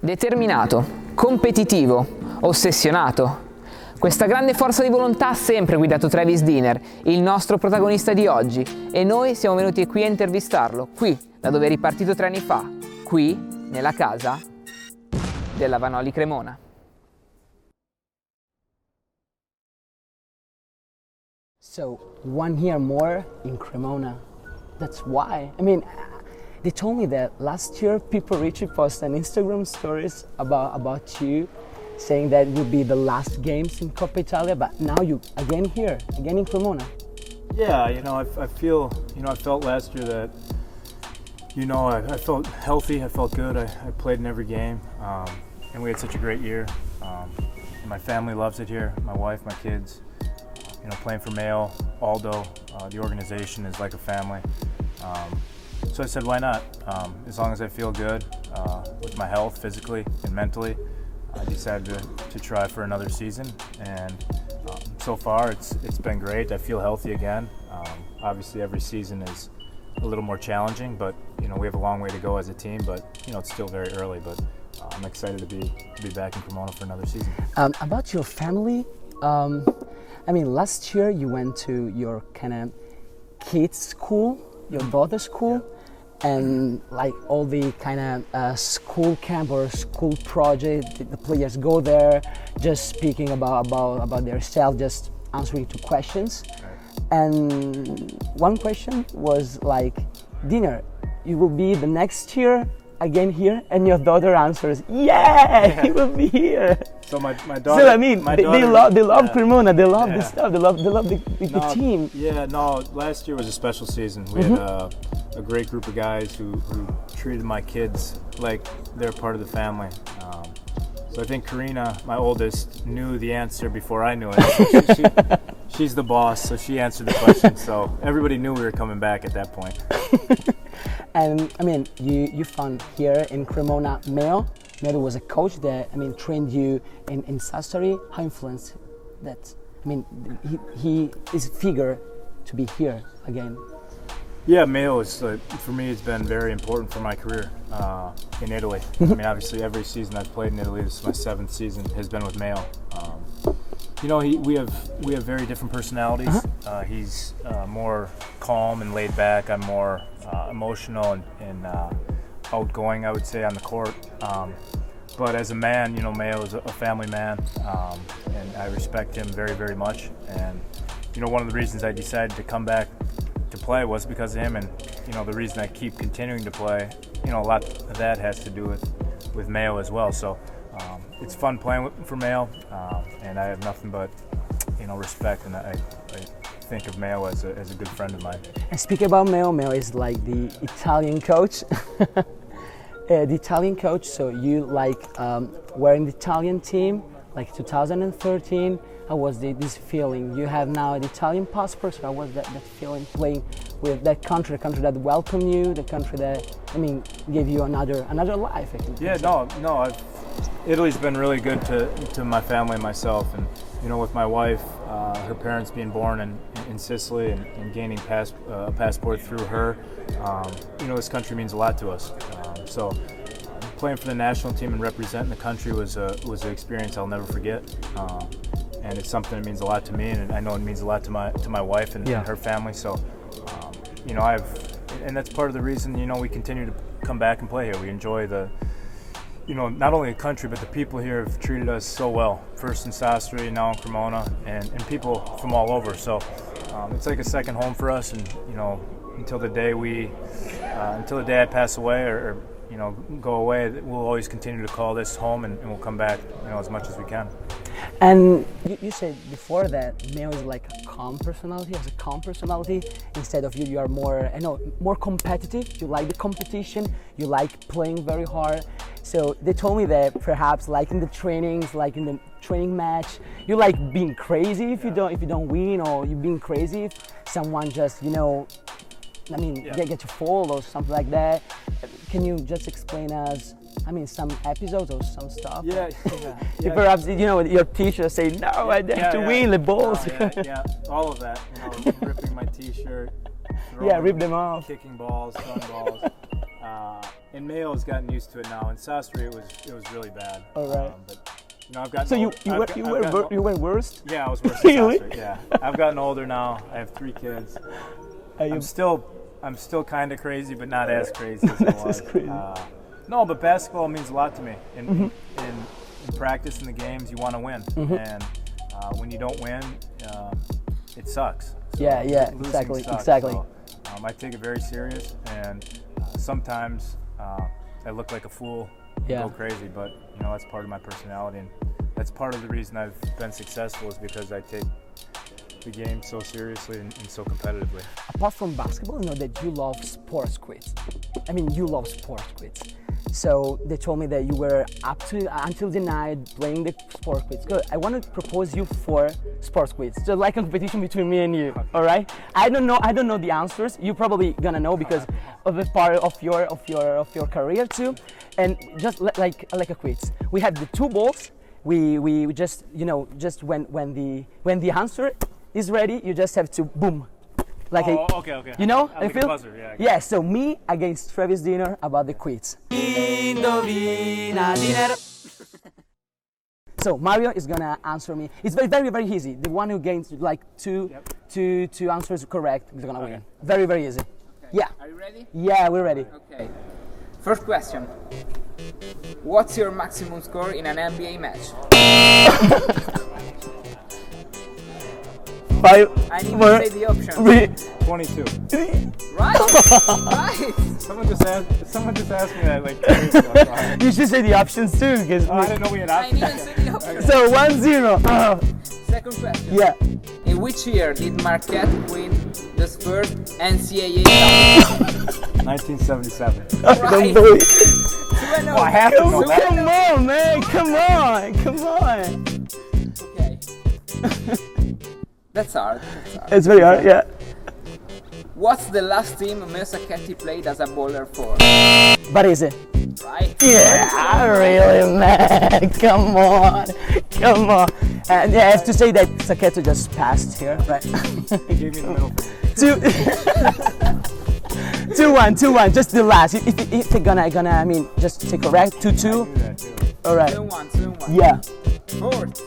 Determinato, competitivo, ossessionato. Questa grande forza di volontà ha sempre guidato Travis Diener, il nostro protagonista di oggi, e noi siamo venuti qui a intervistarlo, qui, da dove è ripartito 3 anni fa, qui, nella casa della Vanoli Cremona. So, 1 year more in Cremona. That's why. I mean, they told me that last year people really posted on Instagram stories about you, saying that it would be the last games in Coppa Italia, but now you again here, again in Cremona. Yeah, I feel, I felt last year that, I felt healthy, I felt good, I played in every game, and we had such a great year. My family loves it here, my wife, my kids. Playing for Mayo, Aldo, the organization is like a family. So I said, why not? As long as I feel good with my health, physically and mentally, I decided to try for another season. And so far, it's been great. I feel healthy again. Obviously, every season is a little more challenging, but we have a long way to go as a team. But it's still very early. But I'm excited to be back in Cremona for another season. About your family. Last year you went to your kind of kids' school, your daughter's school, and like all the kind of school camp or school project, the players go there, just speaking about themselves, just answering to questions. Right. And one question was like, Diener, you will be the next year again here, and your daughter answers, yeah, he will be here. So my daughter. So they love Cremona. They love the stuff. They love the team. Yeah, no. Last year was a special season. We had a great group of guys who treated my kids like they're part of the family. So I think Karina, my oldest, knew the answer before I knew it. She's the boss, so she answered the question. So everybody knew we were coming back at that point. And you found here in Cremona Mayo. Mayo was a coach that trained you in Sassari. How influenced that? He is a figure to be here again. Yeah, Mayo is for me. It's been very important for my career in Italy. Obviously, every season I've played in Italy, this is my 7th season, has been with Mayo. We have very different personalities. He's more calm and laid back. I'm more emotional and outgoing, I would say, on the court. But as a man, Mayo is a family man, and I respect him very, very much. And one of the reasons I decided to come back to play was because of him, and the reason I keep continuing to play, a lot of that has to do with Mayo as well. So it's fun playing for Mayo, and I have nothing but respect, and I think of Mayo as a good friend of mine. And speaking about Mayo, Mayo is like the Italian coach. The Italian coach, so you were in the Italian team, like 2013. How was this feeling? You have now the Italian passport, so how was that feeling playing with that country, the country that welcomed you, the country that, gave you another life, I think. Yeah, no, Italy's been really good to my family and myself, and with my wife, her parents being born in Sicily and gaining a passport through her, this country means a lot to us. So playing for the national team and representing the country was an experience I'll never forget. And it's something that means a lot to me, and I know it means a lot to my wife and her family. So, and that's part of the reason we continue to come back and play here. We enjoy not only the country, but the people here have treated us so well. First in Sassari, now in Cremona, and people from all over. So it's like a second home for us. And until the day I pass away or go away, we'll always continue to call this home, and we'll come back as much as we can. And you said before that Mayo is like a calm personality, has a calm personality. Instead of you are more competitive. You like the competition, you like playing very hard. So they told me that perhaps like in the trainings, like in the training match, you like being crazy if you don't win, or you being crazy if someone just get you fall or something like that. Can you just explain us some episodes or some stuff? Yeah. Perhaps your teacher say no, I have to win the balls. Yeah, all of that. Ripping my T-shirt. Rip them off. Kicking balls, throwing balls. And Mayo has gotten used to it now. In Sastri, it was really bad. All right. But you know, I've gotten. So you were worse? Yeah, I was worse. Really? Sastri, yeah. I've gotten older now. I have 3 kids. I'm still kind of crazy, but not as crazy as I was. Crazy. No, but basketball means a lot to me. In practice, in the games, you want to win, and when you don't win, it sucks. So Yeah, losing sucks. exactly. So, I take it very serious, and sometimes I look like a fool, Yeah. go crazy, but you know that's part of my personality, and that's part of the reason I've been successful is because I take the game so seriously and so competitively. Apart from basketball, I know that you love sports quiz. I mean, you love sports quiz. So they told me that you were up to until the night playing the sports quiz. Good. I want to propose you for sports quiz. So like a competition between me and you. Okay. All right. I don't know the answers. You probably gonna know because of the part of your career too. And just like a quiz. We have the 2 balls. We just when the answer is ready, you just have to boom. Okay. You know, like a buzzer, yeah. Yeah, so me against Travis Diener about the quiz. So Mario is gonna answer me. It's very easy. The one who gains like two answers correct is gonna win. Very easy. Okay. Yeah. Are you ready? Yeah, we're ready. Okay. First question. What's your maximum score in an NBA match? 5. I need to say the option. 22. Right. Right. Someone just asked me that like 2 years ago. So You should say the options too, because I didn't know we had I options. didn't say the option. so 1-0. Second question. Yeah. In which year did Marquette win the first NCAA championship? 1977. Don't Right. believe. Oh, I have to know that. Come on, man. Come on. Okay. That's hard. It's very hard. Yeah. What's the last team Sacchetti played as a bowler for? Varese. Right. Yeah, really, man. Come on. And yeah, I have to say that Sacchetti just passed here, right? He gave me the middle finger. 2-1. Just the last. If they're gonna, I mean, just to correct. 2-2. I knew that too. All right. 2-1. Yeah. Fourth.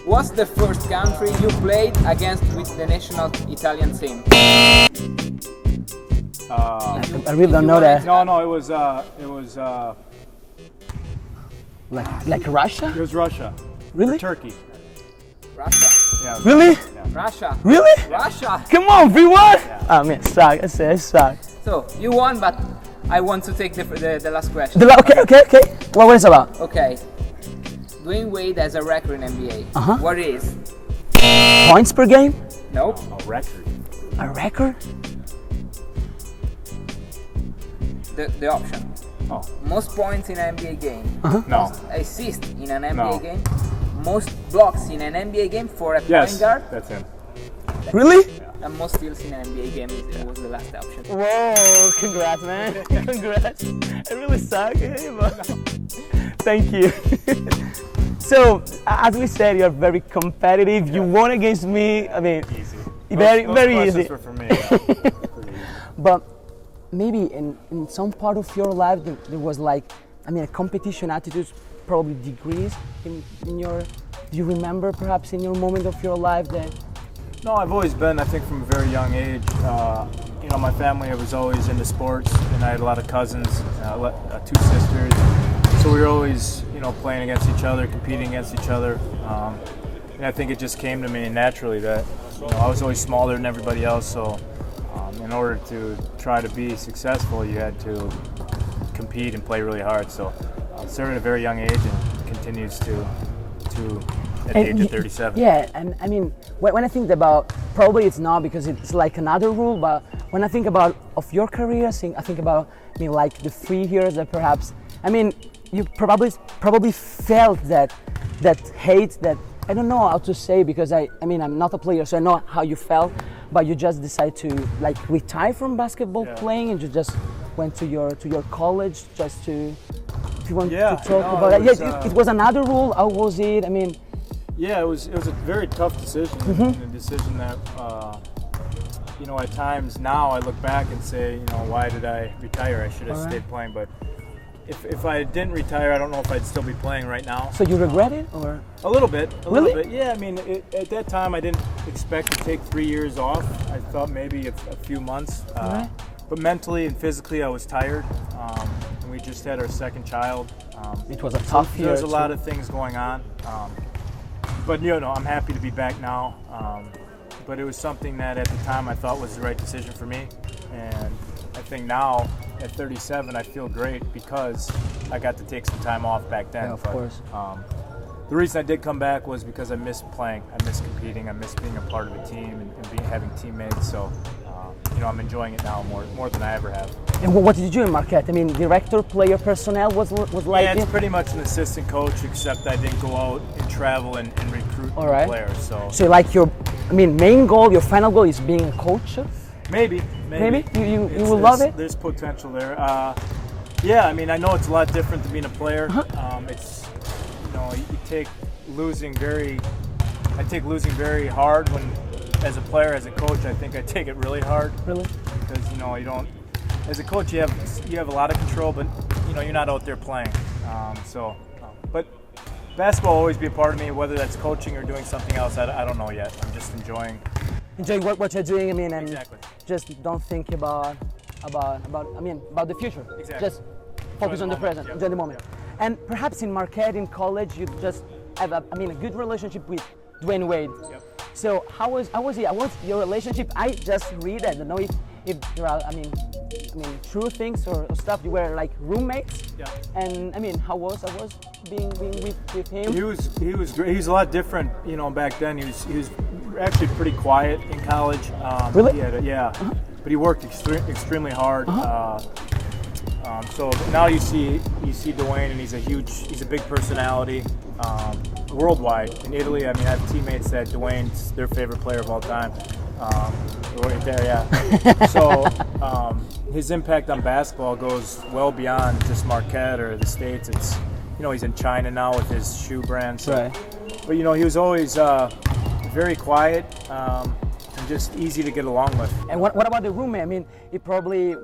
What's the first country you played against with the national Italian team? I really don't know that. No, it was Like Russia? it was Russia. Really? Or Turkey. Russia. Yeah. Really? Russia. Really? Russia. Come on, 3-1. Oh man, suck. I suck. So you won, but I want to take the last question. Okay. What was it about? Okay. Dwayne Wade has a record in NBA. What is? Points per game? Nope. A record. A record? The option. Oh. Most points in an NBA game. No. Most assists in an NBA No. game. Most blocks in an NBA game for a Yes. point guard. That's him. Really? And most steals in an NBA game was the last option. Whoa, congrats, man. Congrats. I really suck, but thank you. So, as we said, you're very competitive. You won against me. I mean, Easy. very Those easy. questions were for me. Yeah. But maybe in some part of your life there was like, I mean, a competition attitude probably decreased in your. Do you remember perhaps in your moment of your life that? No, I've always been, I think, from a very young age. You know, my family was always into sports, and I had a lot of cousins, 2 sisters. So we were always, you know, playing against each other, competing against each other. And I think it just came to me naturally that, you know, I was always smaller than everybody else. So in order to try to be successful, you had to compete and play really hard. So it started at a very young age and continues to at the age of 37. Yeah, and I mean, when I think about, probably it's not because it's like another rule, but when I think about of your career, I think about, I mean, like the 3 years that perhaps, I mean, you probably felt that hate, that I don't know how to say, because I mean, I'm not a player, so I know how you felt, but you just decided to like retire from basketball playing, and you just went to your college just to. If you want to talk about it. Yeah, it was another rule. How was it? I mean. Yeah, it was a very tough decision, and a decision that you know, at times now I look back and say, you know, why did I retire? I should have stayed playing. But if I didn't retire, I don't know if I'd still be playing right now. So you regret it, or? A little bit. Really? Little bit. Yeah, I mean, at that time I didn't expect to take 3 years off. I thought maybe a few months. But mentally and physically I was tired. And we just had our second child. It was a tough year. There was a lot of things going on. But you know, I'm happy to be back now. But it was something that at the time I thought was the right decision for me. And I think now at 37 I feel great because I got to take some time off back then. Yeah, of course. The reason I did come back was because I missed playing, I missed competing, I missed being a part of a team and having teammates. So, you know, I'm enjoying it now more than I ever have. And what did you do in Marquette? I mean, director, player, personnel was like. Yeah, it's pretty much an assistant coach, except I didn't go out and travel and recruit players. So like your, I mean, main goal, your final goal is being a coach. Maybe. You will love it. There's potential there. Yeah, I mean, I know it's a lot different than being a player. It's, you know, you take losing very hard when, as a player, as a coach, I think I take it really hard. Really? Because, you know, you don't, as a coach, you have a lot of control, but, you know, you're not out there playing. But basketball will always be a part of me, whether that's coaching or doing something else. I don't know yet. I'm just enjoying what you're doing. I mean, and exactly. Just don't think about the future. Exactly. Just focus on the present, enjoy the moment. Yeah. And perhaps in Marquette, in college, you just have a good relationship with Dwayne Wade. Yep. So how was your relationship? I just read, I don't know if there are, I mean, true things or stuff. You were like roommates. Yeah. And I mean, how was being with him? He was great. He was a lot different, you know, back then. He was actually pretty quiet in college. Really? But he worked extremely hard. So now you see Dwayne, and he's a big personality worldwide. In Italy, I mean, I have teammates that Dwayne's their favorite player of all time. Right there, yeah. So his impact on basketball goes well beyond just Marquette or the States. It's, you know, he's in China now with his shoe brand. So. Right. But, you know, he was always very quiet and just easy to get along with. And what about the roommate? I mean, he probably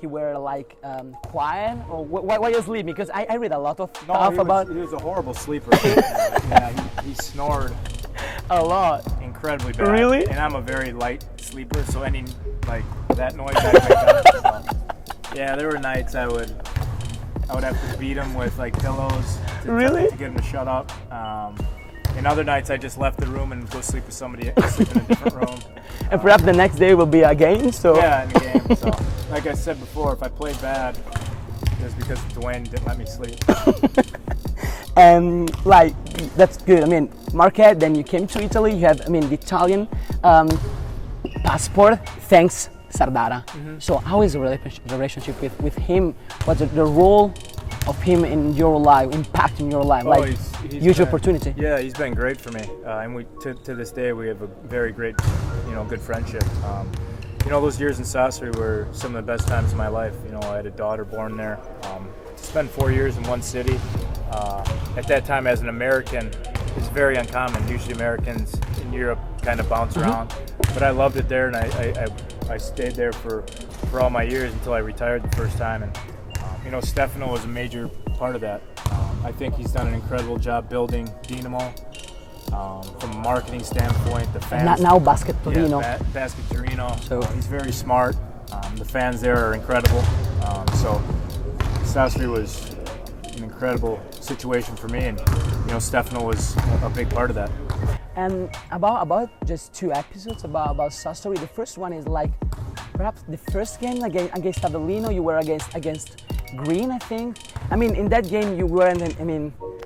he were like quiet, or why you sleeping? Because I read a lot of stuff about. He was a horrible sleeper. Yeah, he snored a lot. Incredibly bad. Really? And I'm a very light sleeper, so any like that noise I wake up. So, yeah, there were nights I would have to beat him with like pillows to get him to shut up. And other nights I just left the room and go sleep with somebody, sleep in a different room. And perhaps the next day will be a game. So yeah, in the game. So like I said before, if I played bad, it was because Dwayne didn't let me sleep. And like that's good. I mean, Marquette. Then you came to Italy. You have, the Italian passport. Thanks, Sardara. Mm-hmm. So how is the relationship with him? What's the role of him in your life, impact in your life? He's huge opportunity. Yeah, he's been great for me, and we to this day we have a very great, good friendship. Those years in Sassari were some of the best times of my life. I had a daughter born there. To spend 4 years in one city, at that time as an American, is very uncommon. Usually Americans in Europe kind of bounce around, but I loved it there, and I stayed there for all my years until I retired the first time. And Stefano was a major part of that. I think he's done an incredible job building Dinamo from a marketing standpoint. The fans now Basket Torino. Yeah, Basket Torino. So he's very smart. The fans there are incredible. So Sassari was an incredible situation for me, and Stefano was a big part of that. And about just 2 episodes about Sassari. The first one is like perhaps the first game against Avellino. You were against Green, I think. In that game you weren't,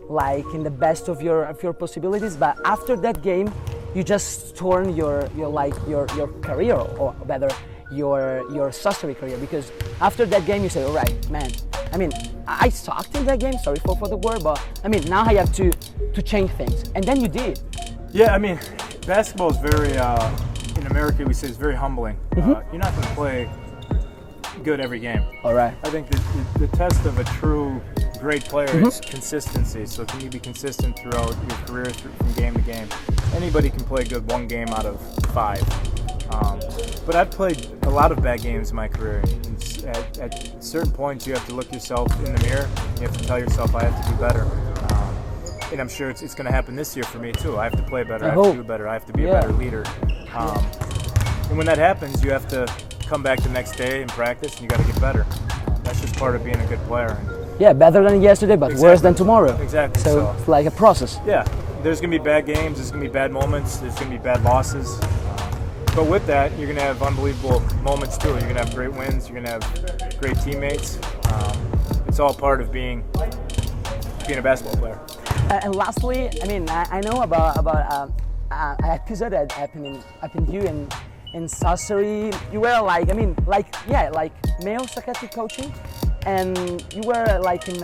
like in the best of your possibilities. But after that game, you just torn your career, or better, your Sassari career. Because after that game, you say, all right, man. I sucked in that game. Sorry for the word, but now I have to change things, and then you did. Yeah, basketball is very. In America, we say it's very humbling. You're not going to play good every game. All right. I think the test of a true great player is consistency. So can you be consistent throughout your career from game to game? Anybody can play good one game out of 5. But I've played a lot of bad games in my career. At certain points, you have to look yourself in the mirror. You have to tell yourself, I have to do better. And I'm sure it's going to happen this year for me too. I have to play better. I have to do better. I have to be a better leader. And when that happens, you have to come back the next day and practice, and you got to get better. That's just part of being a good player. Yeah, better than yesterday, but worse than tomorrow. Exactly. So it's like a process. Yeah, there's going to be bad games, there's going to be bad moments, there's going to be bad losses. But with that, you're going to have unbelievable moments too. You're going to have great wins, you're going to have great teammates. It's all part of being a basketball player. And lastly, I mean, I know about an episode that happened to you in Sassari. You were like male Sacchetti coaching, and you were like in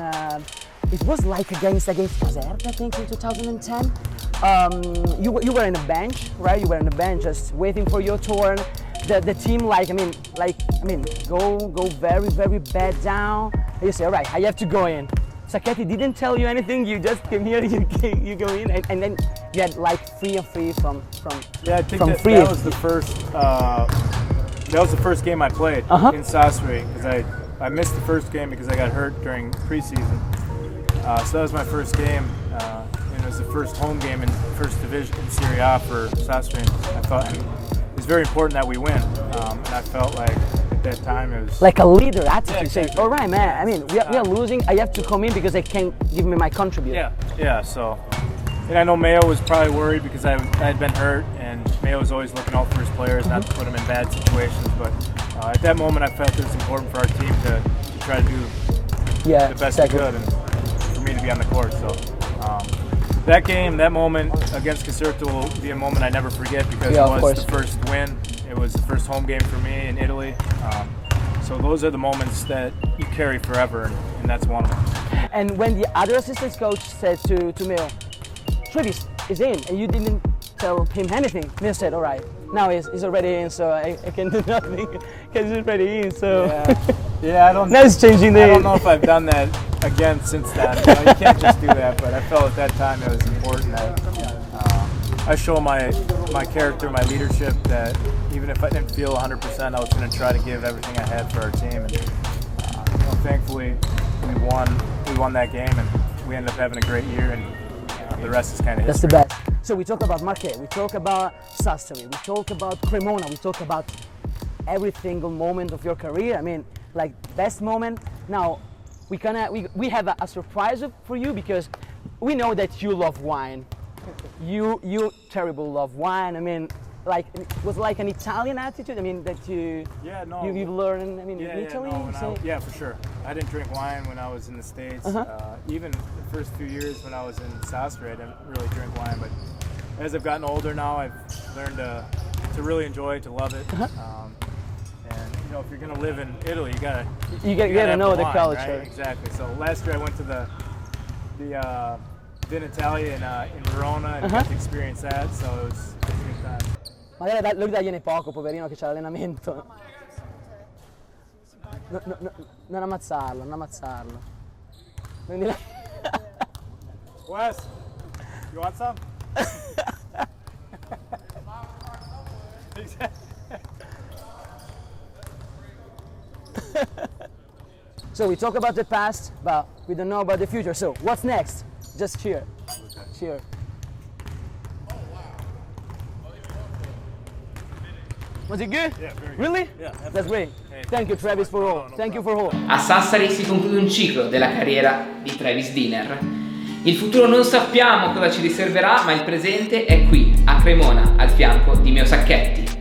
it was like against Caserta, I think, in 2010. You were in a bench, right? You were in a bench just waiting for your turn. The team go very, very bad down. And you say, all right, I have to go in. Sacchetti didn't tell you anything. You just came here. You go in, and then you had like 3 and 3 from. Yeah, I think free. That was the first. That was the first game I played in Sassari, because I missed the first game because I got hurt during preseason. So that was my first game, and it was the first home game in first division in Serie A for Sassari. I thought it was very important that we win, and I felt like at that time it was like a leader attitude. Yeah, exactly. Saying, all right, man. I mean, we are losing. I have to come in because they can't give me my contribution. Yeah. So, and I know Mayo was probably worried because I had been hurt, and Mayo was always looking out for his players, not to put them in bad situations. But at that moment, I felt it was important for our team to try to do the best we could, and for me to be on the court. So that game, that moment against Caserta will be a moment I never forget, because it was the first win. It was the first home game for me in Italy. So those are the moments that you carry forever, and that's one of them. And when the other assistant coach said to Mayo, Travis is in, and you didn't tell him anything, Mayo said, all right, now he's already in, so I can do nothing because he's already in. So I don't. Now it's changing the. I don't know if I've done that again since then. You can't just do that. But I felt at that time it was important that I show my character, my leadership, that even if I didn't feel 100%, I was going to try to give everything I had for our team. And thankfully, we won that game, and we ended up having a great year. And the rest is kind of history. That's the best. So we talk about Marquette, we talk about Sassari, we talk about Cremona, we talk about every single moment of your career. I mean, like, best moment. Now, we have a surprise for you, because we know that you love wine. You terrible love wine. I mean, like, it was like an Italian attitude. I mean, that you've learned. I mean, in Italy. Yeah, for sure. I didn't drink wine when I was in the States. Even the first few years when I was in Sassari, I didn't really drink wine. But as I've gotten older now, I've learned to really enjoy it, to love it. And if you're gonna live in Italy, you gotta know the culture. Right? Exactly. So last year I went to the Italia in Verona and got to experience that. So it was a good time. Magari lui dagliene poco, poverino, che c'ha l'allenamento. Non ammazzarlo. Quindi Wes, you want some? So we talk about the past, but we don't know about the future. So what's next? Just cheer. Cheer. Was it good? Yeah, very good. Really? Yeah, that's great. Hey, thank you, Travis, for all. Thank you for all. A Sassari si conclude un ciclo della carriera di Travis Diener. Il futuro non sappiamo cosa ci riserverà, ma il presente è qui, a Cremona, al fianco di Meo Sacchetti.